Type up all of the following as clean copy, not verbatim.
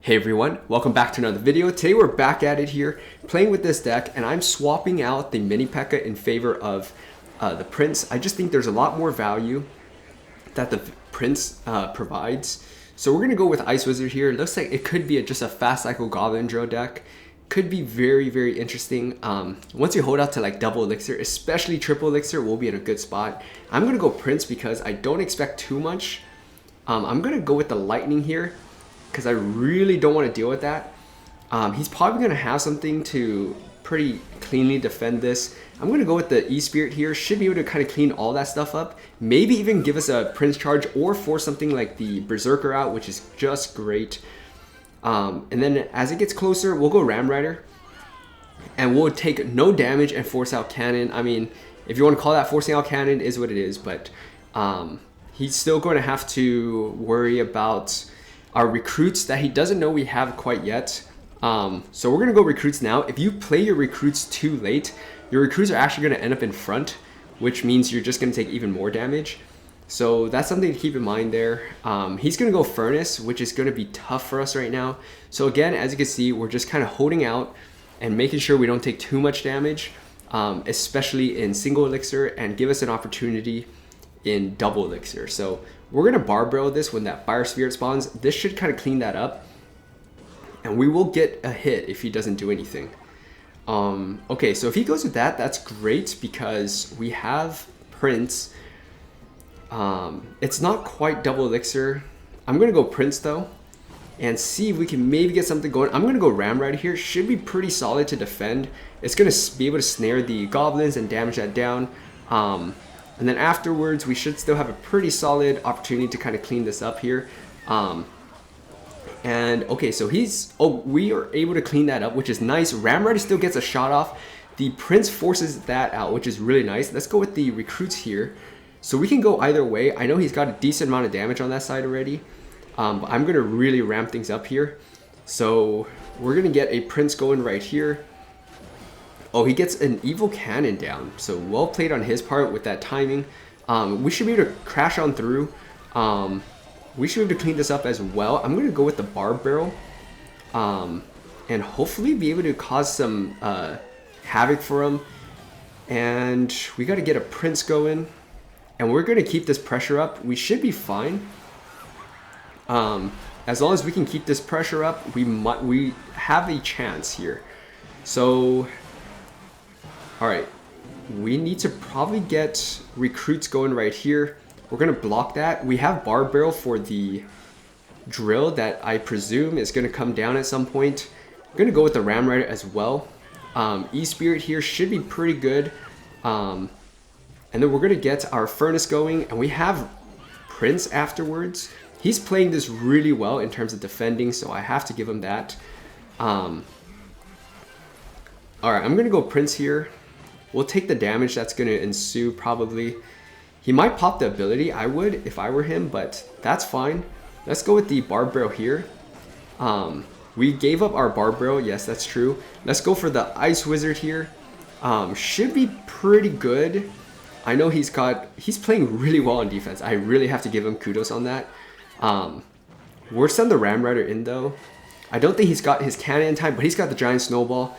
Hey everyone, welcome back to another video. Today we're back at it here, playing with this deck, and I'm swapping out the Mini P.E.K.K.A in favor of the Prince. I just think there's a lot more value that the Prince provides. So we're going to go with Ice Wizard here. It looks like it could be just a fast cycle Goblin Drill deck. Could be very, very interesting. Once you hold out to like double elixir, especially triple elixir, we'll be in a good spot. I'm going to go Prince because I don't expect too much. I'm going to go with the Lightning here, because I really don't want to deal with that. He's probably going to have something to pretty cleanly defend this. I'm going to go with the E-Spirit here. Should be able to kind of clean all that stuff up. Maybe even give us a Prince charge or force something like the Berserker out, which is just great. And then as it gets closer, we'll go Ram Rider. And we'll take no damage and force out Cannon. I mean, if you want to call that forcing out Cannon, is what it is. But he's still going to have to worry about our recruits that he doesn't know we have quite yet. So we're gonna go recruits now. If you play your recruits too late, your recruits are actually gonna end up in front, which means you're just gonna take even more damage. So that's something to keep in mind there. He's gonna go Furnace, which is gonna be tough for us right now. So again, as you can see, we're just kind of holding out and making sure we don't take too much damage, especially in single elixir, and give us an opportunity in double elixir. So we're gonna bar barrel this when that Fire Spirit spawns. This should kind of clean that up, and we will get a hit if he doesn't do anything. Okay, so if he goes with that, that's great because we have Prince. It's not quite double elixir. I'm gonna go Prince though, and see if we can maybe get something going. I'm gonna go Ram Rider here. Should be pretty solid to defend. It's gonna be able to snare the goblins and damage that down. And then afterwards, we should still have a pretty solid opportunity to kind of clean this up here. And okay, so we are able to clean that up, which is nice. Ram Rider still gets a shot off. The Prince forces that out, which is really nice. Let's go with the recruits here. So we can go either way. I know he's got a decent amount of damage on that side already. But I'm gonna really ramp things up here. So we're gonna get a Prince going right here. Oh, he gets an Evil Cannon down. So well played on his part with that timing. We should be able to crash on through. We should be able to clean this up as well. I'm going to go with the Barb Barrel. And hopefully be able to cause some havoc for him. And we got to get a Prince going. And we're going to keep this pressure up. We should be fine. As long as we can keep this pressure up, we have a chance here. So all right, we need to probably get recruits going right here. We're gonna block that. We have Barb Barrel for the drill that I presume is gonna come down at some point. I'm gonna go with the Ram Rider as well. E-Spirit here should be pretty good. And then we're gonna get our Furnace going, and we have Prince afterwards. He's playing this really well in terms of defending, so I have to give him that. All right, I'm gonna go Prince here. We'll take the damage that's going to ensue probably. He might pop the ability. I would if I were him, but that's fine. Let's go with the Barb Barrel here. We gave up our Barb Barrel. Yes, that's true. Let's go for the Ice Wizard here. Should be pretty good. I know he's playing really well on defense. I really have to give him kudos on that. We'll send the Ram Rider in though. I don't think he's got his cannon in time, but he's got the Giant Snowball.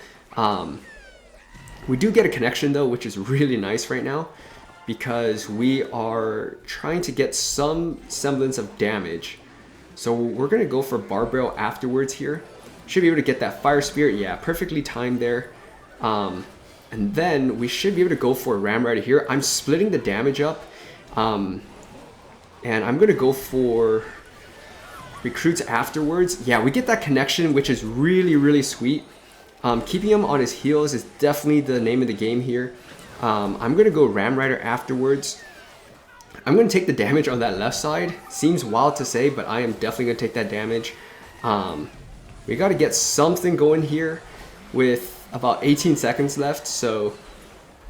We do get a connection though, which is really nice right now because we are trying to get some semblance of damage. So we're going to go for Barb Barrel afterwards here. Should be able to get that Fire Spirit. Yeah, perfectly timed there. And then we should be able to go for a Ram Rider here. I'm splitting the damage up. And I'm going to go for recruits afterwards. Yeah, we get that connection, which is really, really sweet. Keeping him on his heels is definitely the name of the game here. I'm going to go Ram Rider afterwards. I'm going to take the damage on that left side. Seems wild to say, but I am definitely going to take that damage. We got to get something going here with about 18 seconds left. So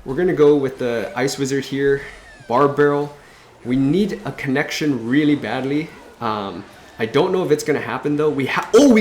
we're going to go with the Ice Wizard here. Barb Barrel. We need a connection really badly. I I don't know if it's going to happen though. We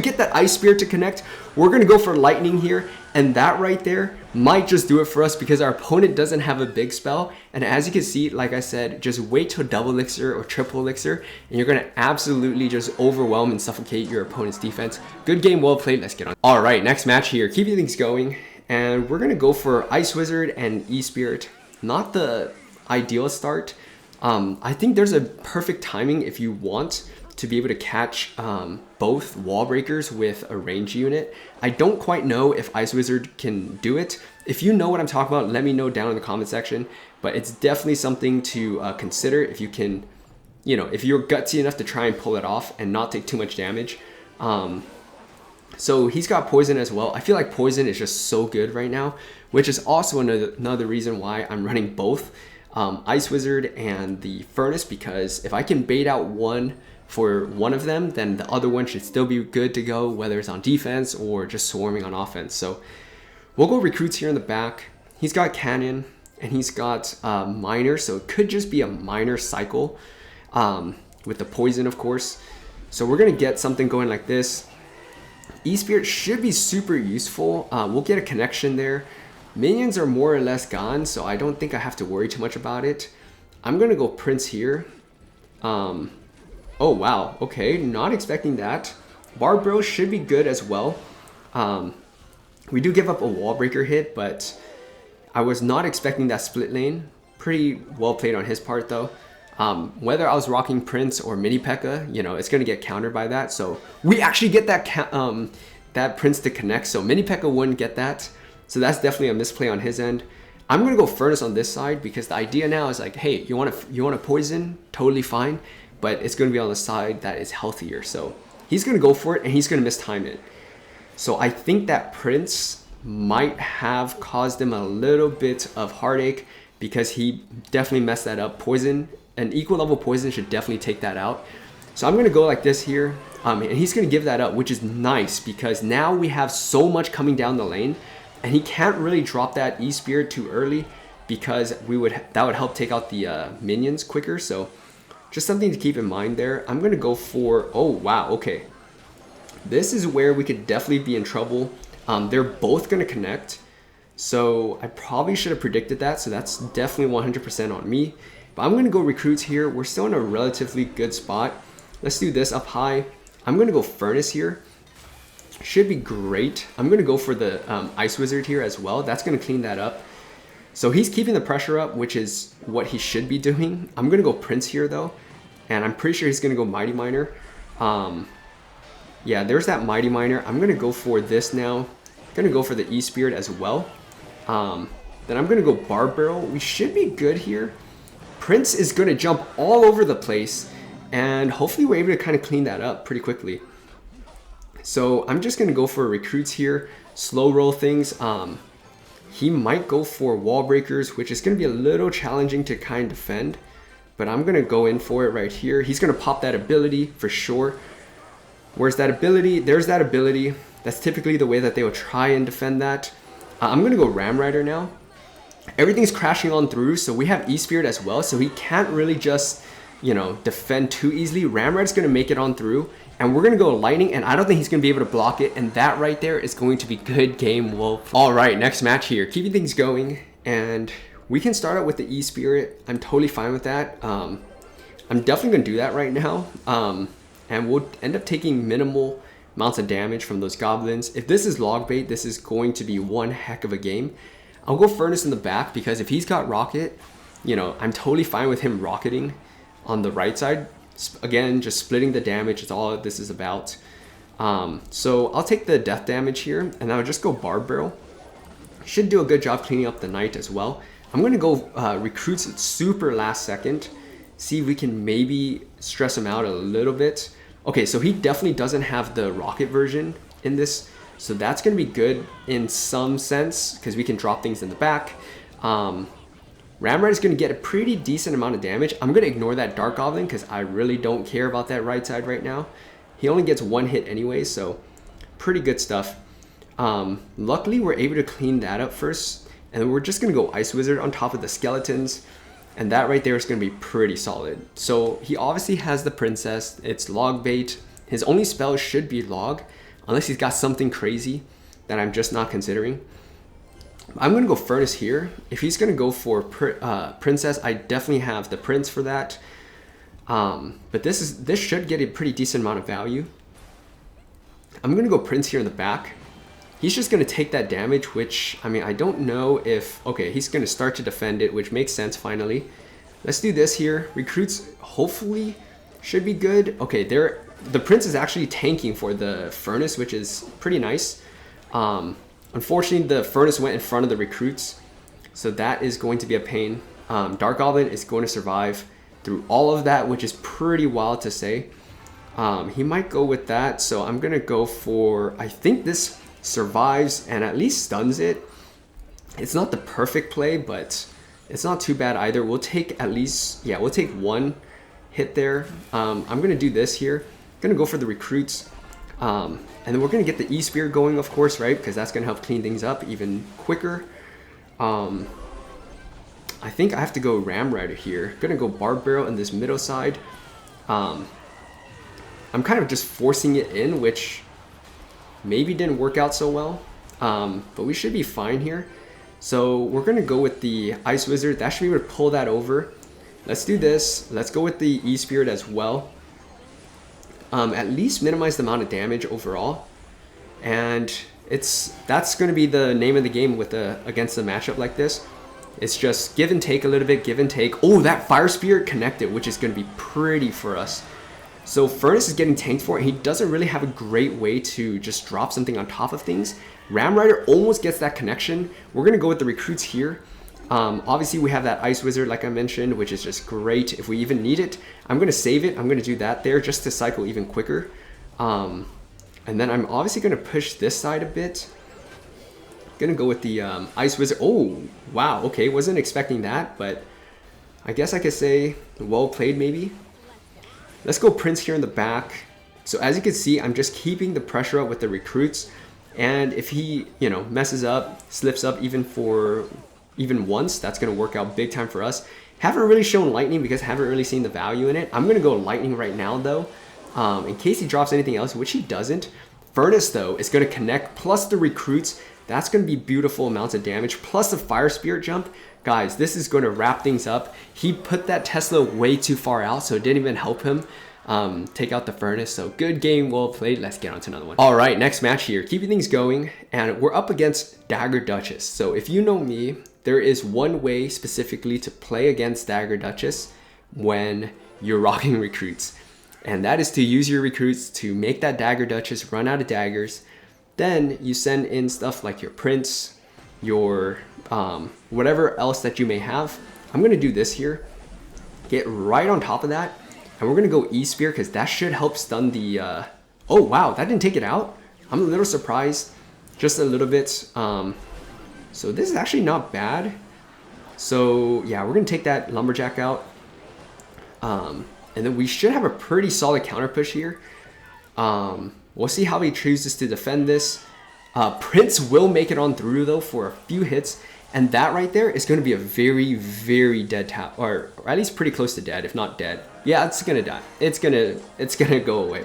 get that Ice Spirit to connect. We're going to go for Lightning here. And that right there might just do it for us because our opponent doesn't have a big spell. And as you can see, like I said, just wait till double elixir or triple elixir and you're going to absolutely just overwhelm and suffocate your opponent's defense. Good game, well played. Let's get on. All right, next match here. Keeping things going. And we're going to go for Ice Wizard and E-Spirit. Not the ideal start. I think there's a perfect timing if you want to be able to catch both wall breakers with a range unit. I don't quite know if Ice Wizard can do it. If you know what I'm talking about, let me know down in the comment section. But it's definitely something to consider if you can, you know, if you're gutsy enough to try and pull it off and not take too much damage. So he's got poison as well. I feel like poison is just so good right now, which is also another reason why I'm running both Ice Wizard and the Furnace, because if I can bait out one for one of them, then the other one should still be good to go, whether it's on defense or just swarming on offense. So we'll go Recruits here in the back. He's got Cannon and he's got Miner, so it could just be a Miner cycle with the poison, of course. So we're gonna get something going like this. E-Spirit should be super useful. We'll get a connection there. Minions are more or less gone, so I don't think I have to worry too much about it. I'm gonna go Prince here. Oh wow, okay, not expecting that. Barbaro should be good as well. We do give up a wall breaker hit, but I was not expecting that split lane. Pretty well played on his part though. Whether I was rocking Prince or Mini P.E.K.K.A, you know, it's gonna get countered by that. So we actually get that Prince to connect, so Mini P.E.K.K.A wouldn't get that. So that's definitely a misplay on his end. I'm gonna go Furnace on this side because the idea now is like, hey, you want to poison, totally fine, but it's gonna be on the side that is healthier. So he's gonna go for it and he's gonna mistime it. So I think that Prince might have caused him a little bit of heartache because he definitely messed that up. Poison, an equal level poison should definitely take that out. So I'm gonna go like this here, and he's gonna give that up, which is nice because now we have so much coming down the lane, and he can't really drop that E-Spirit too early because that would help take out the minions quicker. So just something to keep in mind there. I'm gonna go for, oh wow, okay. This is where we could definitely be in trouble. They're both gonna connect. So I probably should have predicted that. So that's definitely 100% on me. But I'm gonna go Recruits here. We're still in a relatively good spot. Let's do this up high. I'm gonna go Furnace here. Should be great. I'm gonna go for the Ice Wizard here as well. That's gonna clean that up. So he's keeping the pressure up, which is what he should be doing. I'm gonna go Prince here though. And I'm pretty sure he's gonna go Mighty Miner. Yeah, there's that Mighty Miner. I'm gonna go for this now. I'm gonna go for the E-Spirit as well. Then I'm gonna go Barbaro. We should be good here. Prince is gonna jump all over the place and hopefully we're able to kind of clean that up pretty quickly. So I'm just gonna go for Recruits here, slow roll things. He might go for wall breakers, which is gonna be a little challenging to kind of defend, but I'm gonna go in for it right here. He's gonna pop that ability for sure. Where's that ability? There's that ability. That's typically the way that they will try and defend that. I'm gonna go Ram Rider now. Everything's crashing on through, so we have E-Spirit as well, so he can't really just, you know, defend too easily. Ram Rider's gonna make it on through, and we're gonna go Lightning, and I don't think he's gonna be able to block it, and that right there is going to be good game wolf. All right, next match here, keeping things going, and we can start out with the E-Spirit. I'm totally fine with that. I'm definitely gonna do that right now, and we'll end up taking minimal amounts of damage from those goblins. If this is log bait, this is going to be one heck of a game. I'll go Furnace in the back because if he's got Rocket, you know, I'm totally fine with him rocketing on the right side. Again, just splitting the damage is all this is about. So I'll take the death damage here and I'll just go Barbaro. Should do a good job cleaning up the Knight as well. I'm gonna go Recruits at super last second. See if we can maybe stress him out a little bit. Okay, so he definitely doesn't have the Rocket version in this. So that's going to be good in some sense because we can drop things in the back. Ram Rider is going to get a pretty decent amount of damage. I'm going to ignore that Dark Goblin because I really don't care about that right side right now. He only gets one hit anyway, so pretty good stuff. Luckily, we're able to clean that up first. And we're just going to go Ice Wizard on top of the skeletons. And that right there is going to be pretty solid. So he obviously has the Princess. It's log bait. His only spell should be log, unless he's got something crazy that I'm just not considering. I'm going to go Furnace here. If he's going to go for Princess, I definitely have the Prince for that. But this should get a pretty decent amount of value. I'm going to go Prince here in the back. He's just going to take that damage, which, I mean, I don't know if... Okay, he's going to start to defend it, which makes sense finally. Let's do this here. Recruits hopefully should be good. Okay, the Prince is actually tanking for the Furnace, which is pretty nice. Unfortunately, the Furnace went in front of the Recruits, so that is going to be a pain. Dark Goblin is going to survive through all of that, which is pretty wild to say. He might go with that, so I'm going to go for... I think this survives and at least stuns it. It's not the perfect play, but it's not too bad either. We'll take at least... Yeah, we'll take one hit there. I'm going to do this here. I'm going to go for the Recruits. And then we're going to get the E-Spear going, of course, right? Because that's going to help clean things up even quicker. I think I have to go Ram Rider here. Going to go Barb Barrel in this middle side. I'm kind of just forcing it in, which maybe didn't work out so well. But we should be fine here. So we're going to go with the Ice Wizard. That should be able to pull that over. Let's do this. Let's go with the E-Spirit as well. At least minimize the amount of damage overall. And that's going to be the name of the game with against a matchup like this. It's just give and take a little bit, give and take. Oh, that Fire Spirit connected, which is going to be pretty for us. So Furnace is getting tanked for it. He doesn't really have a great way to just drop something on top of things. Ram Rider almost gets that connection. We're going to go with the Recruits here. Obviously, we have that Ice Wizard, like I mentioned, which is just great if we even need it. I'm going to save it. I'm going to do that there just to cycle even quicker. And then I'm obviously going to push this side a bit. Going to go with the Ice Wizard. Oh, wow. Okay, wasn't expecting that, but I guess I could say well played maybe. Let's go Prince here in the back. So as you can see, I'm just keeping the pressure up with the Recruits. And if he, messes up, slips up even once, that's going to work out big time for us. Haven't really shown Lightning because I haven't really seen the value in it. I'm going to go Lightning right now, though, in case he drops anything else, which he doesn't. Furnace, though, is going to connect, plus the Recruits. That's going to be beautiful amounts of damage, plus the Fire Spirit jump. Guys, this is going to wrap things up. He put that Tesla way too far out, so it didn't even help him take out the Furnace. So good game, well played. Let's get on to another one. All right, next match here. Keeping things going, and we're up against Dagger Duchess. So if you know me, there is one way specifically to play against Dagger Duchess when you're rocking Recruits. And that is to use your Recruits to make that Dagger Duchess run out of daggers. Then you send in stuff like your Prince, your whatever else that you may have. I'm going to do this here. Get right on top of that. And we're going to go E-Spear because that should help stun the... Oh, wow. That didn't take it out. I'm a little surprised. Just a little bit. So this is actually not bad. So, yeah, we're going to take that Lumberjack out. And then we should have a pretty solid counter push here. We'll see how he chooses to defend this. Prince will make it on through, though, for a few hits. And that right there is going to be a very, very dead tap, or at least pretty close to dead, if not dead. Yeah, it's going to die. It's gonna go away.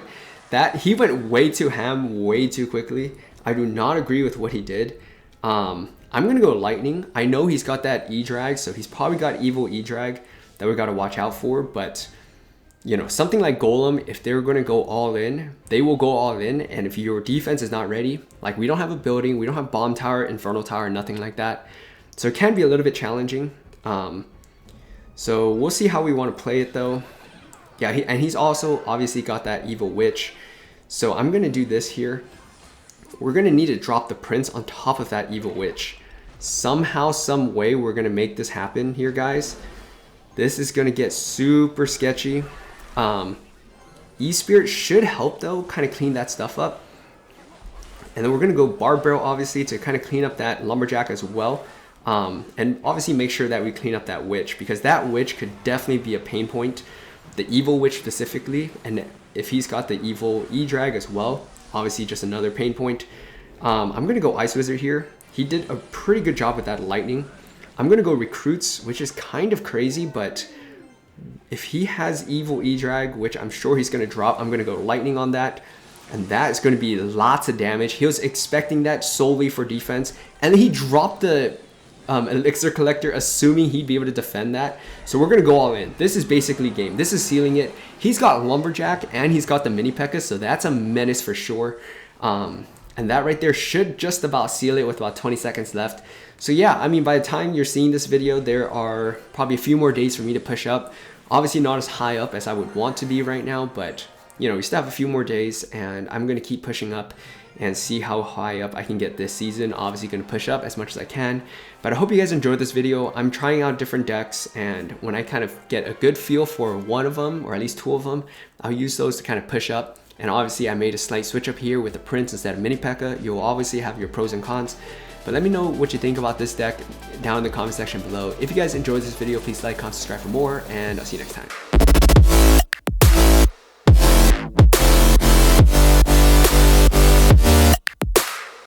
That he went way too ham, way too quickly. I do not agree with what he did. I'm going to go Lightning. I know he's got that E-Drag, so he's probably got evil E-Drag that we got to watch out for. But, something like Golem, if they're going to go all in, they will go all in. And if your defense is not ready, like we don't have a building, we don't have Bomb Tower, Inferno Tower, nothing like that. So it can be a little bit challenging. So we'll see how we want to play it, though. Yeah, he's also obviously got that Evil Witch. So I'm going to do this here. We're going to need to drop the Prince on top of that Evil Witch. Somehow, some way, we're going to make this happen here, guys. This is going to get super sketchy. E-Spirit should help, though, kind of clean that stuff up. And then we're going to go Barb Barrel, obviously, to kind of clean up that Lumberjack as well. And obviously make sure that we clean up that Witch, because that Witch could definitely be a pain point. The Evil Witch specifically, and if he's got the Evil E-Drag as well, obviously just another pain point. I'm going to go Ice Wizard here. He did a pretty good job with that Lightning. I'm going to go Recruits, which is kind of crazy, but If he has Evil E-Drag, which I'm sure he's going to drop, I'm going to go Lightning on that. And that is going to be lots of damage. He was expecting that solely for defense. And then he dropped the Elixir Collector, assuming he'd be able to defend that. So we're going to go all in. This is basically game. This is sealing it. He's got Lumberjack and he's got the Mini P.E.K.K.A. So that's a menace for sure. And that right there should just about seal it with about 20 seconds left. So yeah, I mean, by the time you're seeing this video, there are probably a few more days for me to push up. Obviously not as high up as I would want to be right now, but you know, we still have a few more days and I'm going to keep pushing up and see how high up I can get this season. Obviously going to push up as much as I can, but I hope you guys enjoyed this video. I'm trying out different decks, and when I kind of get a good feel for one of them, or at least two of them, I'll use those to kind of push up. And obviously I made a slight switch up here with the Prince instead of Mini P.E.K.K.A. You'll obviously have your pros and cons, but let me know what you think about this deck down in the comment section below. If you guys enjoyed this video, please like, comment, subscribe for more, and I'll see you next time.